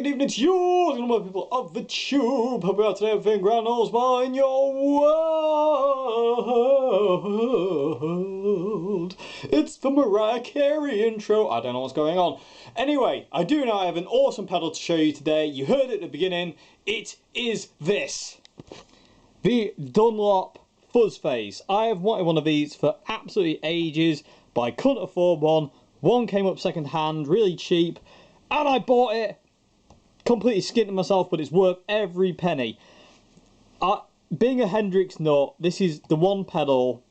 evening to you, my people of the tube. Hope you are today everything grand all's by in your world. It's the Mariah Carey intro. I don't know what's going on. Anyway, I do know I have an awesome pedal to show you today. You heard it at the beginning. It is this. The Dunlop Fuzz Face. I have wanted one of these for absolutely ages, but I couldn't afford one. One came up second hand, really cheap, and I bought it. Completely skinned myself, but it's worth every penny. Being a Hendrix nut, this is the one pedal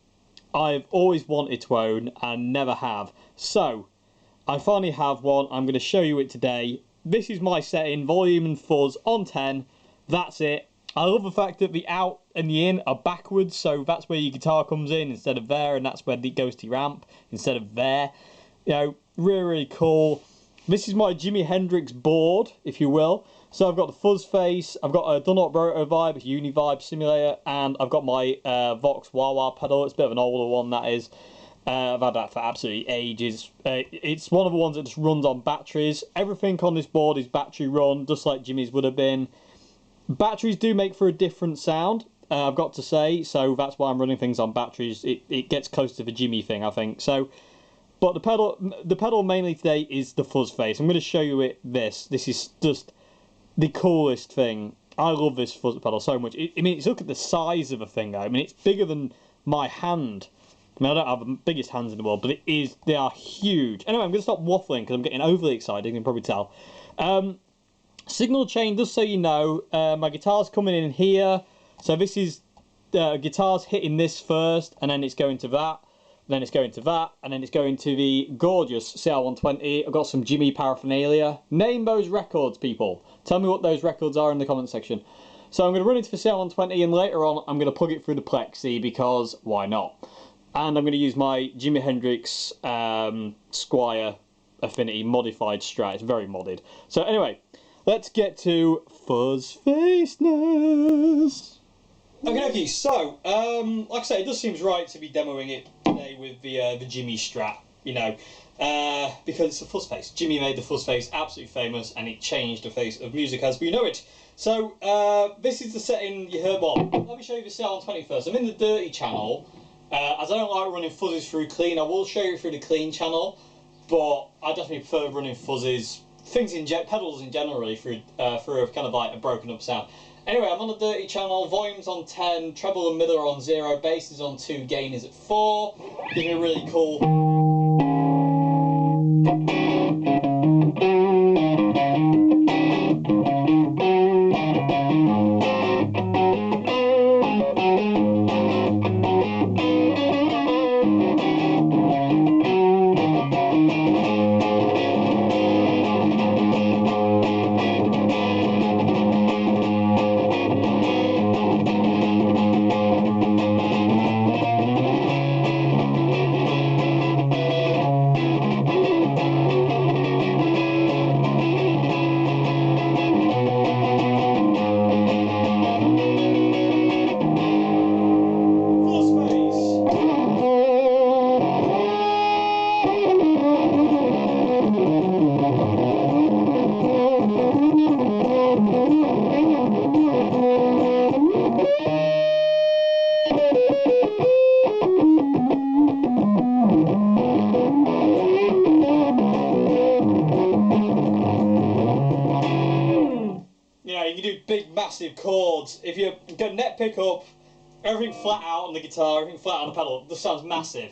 I've always wanted to own and never have. So, I finally have one. I'm going to show you it today. This is my setting, volume and fuzz on 10. That's it. I love the fact that the out and the in are backwards, so that's where your guitar comes in instead of there, and that's where it goes to your amp instead of there. You know, really, really cool. This is my Jimi Hendrix board, if you will. So I've got the Fuzz Face, I've got a Dunlop Uni-Vibe, Uni-Vibe simulator, and I've got my Vox Wah-Wah pedal. It's a bit of an older one, that is. I've had that for absolutely ages. It's one of the ones that just runs on batteries. Everything on this board is battery run, just like Jimmy's would have been. Batteries do make for a different sound, I've got to say, so that's why I'm running things on batteries. It gets close to the Jimmy thing, I think. So, but the pedal mainly today is the Fuzz Face. I'm going to show you this. This is just the coolest thing. I love this fuzz pedal so much. I mean, look at the size of the thing. I mean, it's bigger than my hand. I mean, I don't have the biggest hands in the world, but they are huge. Anyway, I'm going to stop waffling because I'm getting overly excited, you can probably tell. Signal chain, just so you know, my guitar's coming in here. So this is, guitar's hitting this first, and then it's going to that. Then it's going to that, and then it's going to the gorgeous CR120. I've got some Jimmy paraphernalia. Name those records, people. Tell me what those records are in the comment section. So I'm going to run into the CR120, and later on I'm going to plug it through the Plexi, because why not? And I'm going to use my Jimi Hendrix Squire Affinity modified Strat. It's very modded. So anyway, let's get to Fuzz Faceness. Okay, so, like I say, it just seems right to be demoing it today with the Jimmy Strat, you know, because it's a Fuzz Face. Jimmy made the Fuzz Face absolutely famous, and it changed the face of music as we know it. So, this is the setting you heard. Well, let me show you the CR120 first. I'm in the dirty channel, as I don't like running fuzzes through clean. I will show you through the clean channel, but I definitely prefer running fuzzes, pedals in general, really, through a kind of like a broken up sound. Anyway, I'm on the dirty channel, volume's on 10, treble and middle are on 0, bass is on 2, gain is at 4. Give me a really cool. Big massive chords. If you go net pickup, everything flat out on the guitar, everything flat on the pedal, this sounds massive.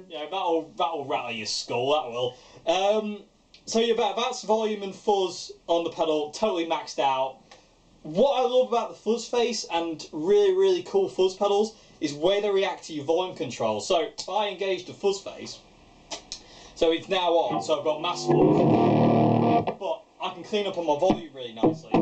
Yeah, that'll rattle your skull, that will. So yeah, that's volume and fuzz on the pedal, totally maxed out. What I love about the Fuzz Face and really, really cool fuzz pedals is where they react to your volume control. So if I engage the Fuzz Face, so it's now on, so I've got mass fuzz, but I can clean up on my volume really nicely. It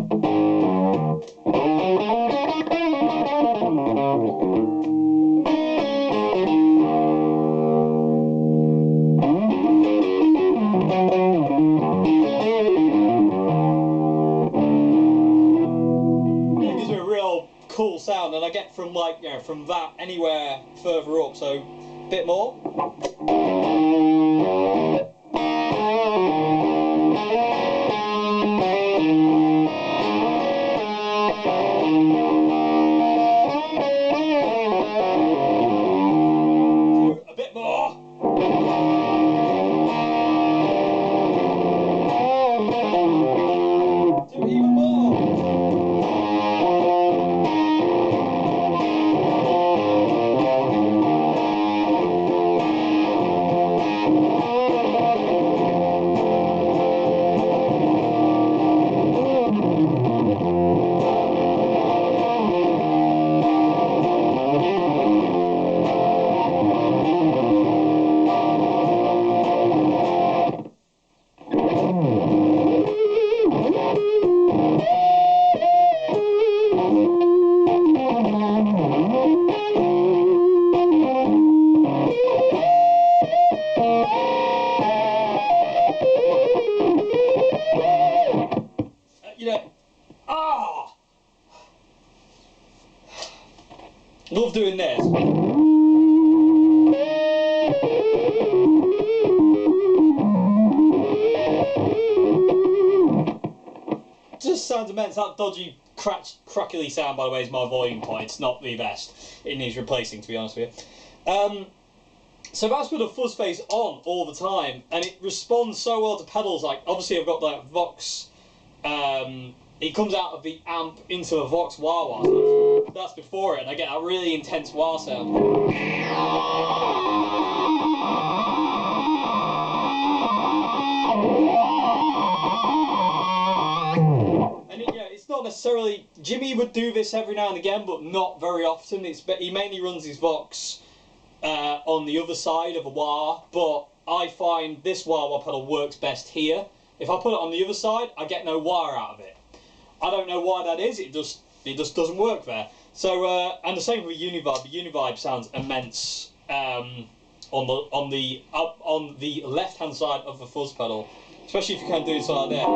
gives me a real cool sound, and I get from from that anywhere further up, so a bit more. you know, love doing this. Just sounds immense. That dodgy, crackly sound, by the way, is my volume point. It's not the best. It needs replacing, to be honest with you. So that's put a fuzz face on all the time, and it responds so well to pedals. Like, obviously I've got that Vox, it comes out of the amp into a Vox wah wah, so that's before it, and I get a really intense wah sound. And it's not necessarily, Jimmy would do this every now and again, but not very often. He mainly runs his Vox on the other side of a wah, but I find this wah wah pedal works best here. If I put it on the other side, I get no wah out of it. I don't know why that is. It just doesn't work there. So and the same with the Uni-Vibe. The Uni-Vibe sounds immense on the left hand side of the fuzz pedal, especially if you can do it like this.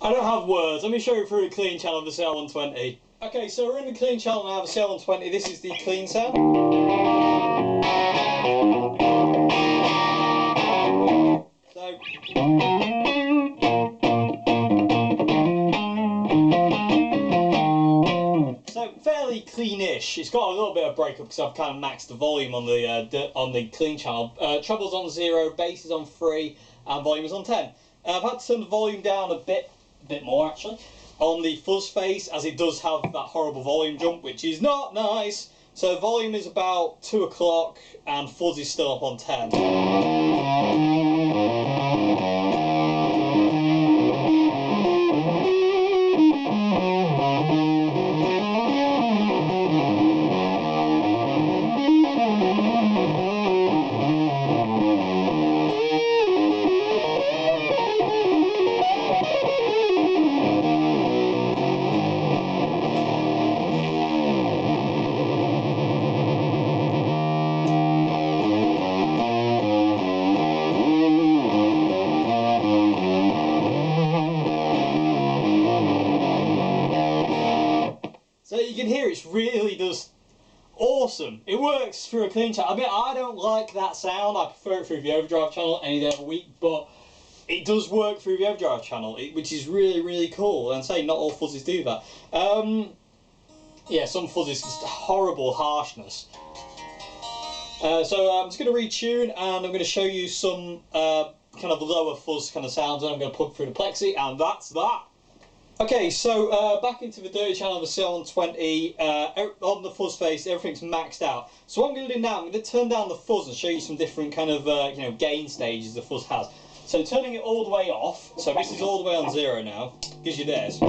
I don't have words. Let me show you through the clean channel of the CL120. Okay, so we're in the clean channel now of the CL120. This is the clean sound. So fairly cleanish. It's got a little bit of breakup because I've kind of maxed the volume on the clean channel. Treble's on 0, bass is on 3, and volume is on 10. I've had to turn the volume down a bit more actually on the fuzz face, as it does have that horrible volume jump, which is not nice. So volume is about 2 o'clock and fuzz is still up on 10. So you can hear it really does awesome. It works through a clean channel. I mean, I don't like that sound. I prefer it through the overdrive channel any day of the week, but it does work through the overdrive channel, which is really, really cool. And say not all fuzzes do that. Yeah, some fuzzes just horrible harshness. So I'm just going to retune, and I'm going to show you some kind of lower fuzz kind of sounds, and I'm going to plug through the plexi, and that's that. Okay, so back into the dirty channel of the C120, on the fuzz face, everything's maxed out. So what I'm going to do now, I'm going to turn down the fuzz and show you some different kind of you know, gain stages the fuzz has. So turning it all the way off, so this is all the way on 0 now, gives you this.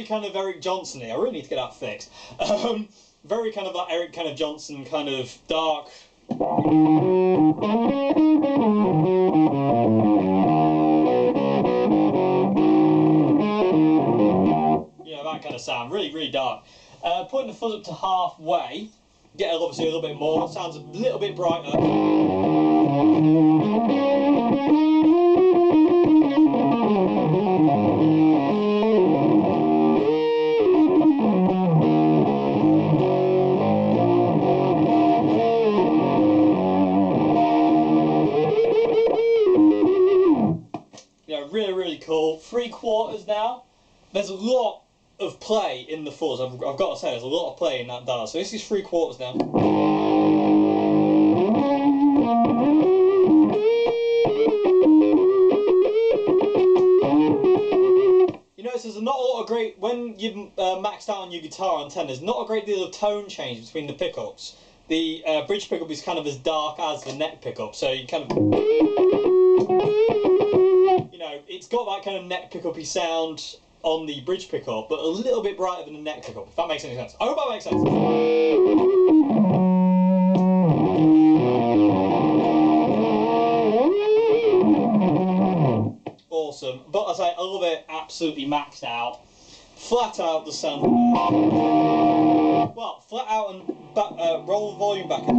Kind of Eric Johnson-y. I really need to get that fixed. Very kind of like Eric kind of Johnson, kind of dark. You know, that kind of sound. Really, really dark. Putting the fuzz up to halfway, get obviously a little bit more. Sounds a little bit brighter. Really, really cool. 3/4 now. There's a lot of play in the fuzz. I've got to say, there's a lot of play in that dial. So this is 3/4 now. You notice there's not a lot of great, when you've maxed out on your guitar on 10, there's not a great deal of tone change between the pickups. The bridge pickup is kind of as dark as the neck pickup, so you kind of, you know, it's got that kind of neck pickup-y sound on the bridge pickup, but a little bit brighter than the neck pickup, if that makes any sense. I hope that makes sense. Awesome. But I say, I love it, absolutely maxed out. Flat out the sound. Well, flat out and back, roll the volume back a bit.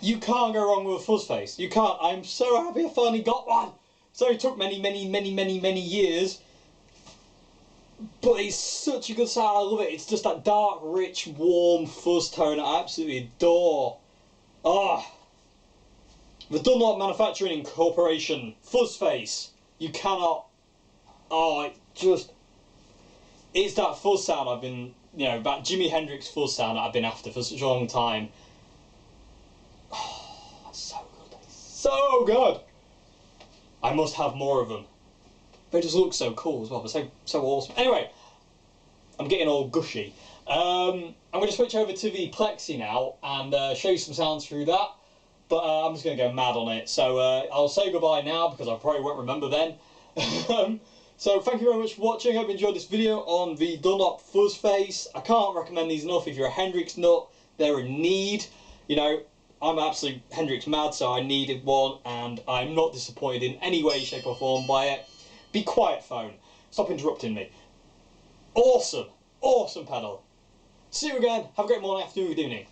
You can't go wrong with a fuzz face. You can't. I'm so happy I finally got one. So it took many years. But it's such a good sound, I love it. It's just that dark, rich, warm fuzz tone I absolutely adore. Ah, the Dunlop Manufacturing Corporation Fuzz Face. You cannot. Oh, it's that fuzz sound I've been, that Jimi Hendrix fuzz sound that I've been after for such a long time. Oh, that's so good. So good. I must have more of them. They just look so cool as well. They're so awesome. Anyway, I'm getting all gushy. I'm going to switch over to the Plexi now and show you some sounds through that. But I'm just going to go mad on it. So I'll say goodbye now because I probably won't remember then. So thank you very much for watching. I hope you enjoyed this video on the Dunlop Fuzz Face. I can't recommend these enough. If you're a Hendrix nut, they're in need. I'm absolutely Hendrix mad, so I needed one, and I'm not disappointed in any way, shape or form by it. Be quiet, phone. Stop interrupting me. Awesome. Awesome pedal. See you again. Have a great morning, afternoon, good evening.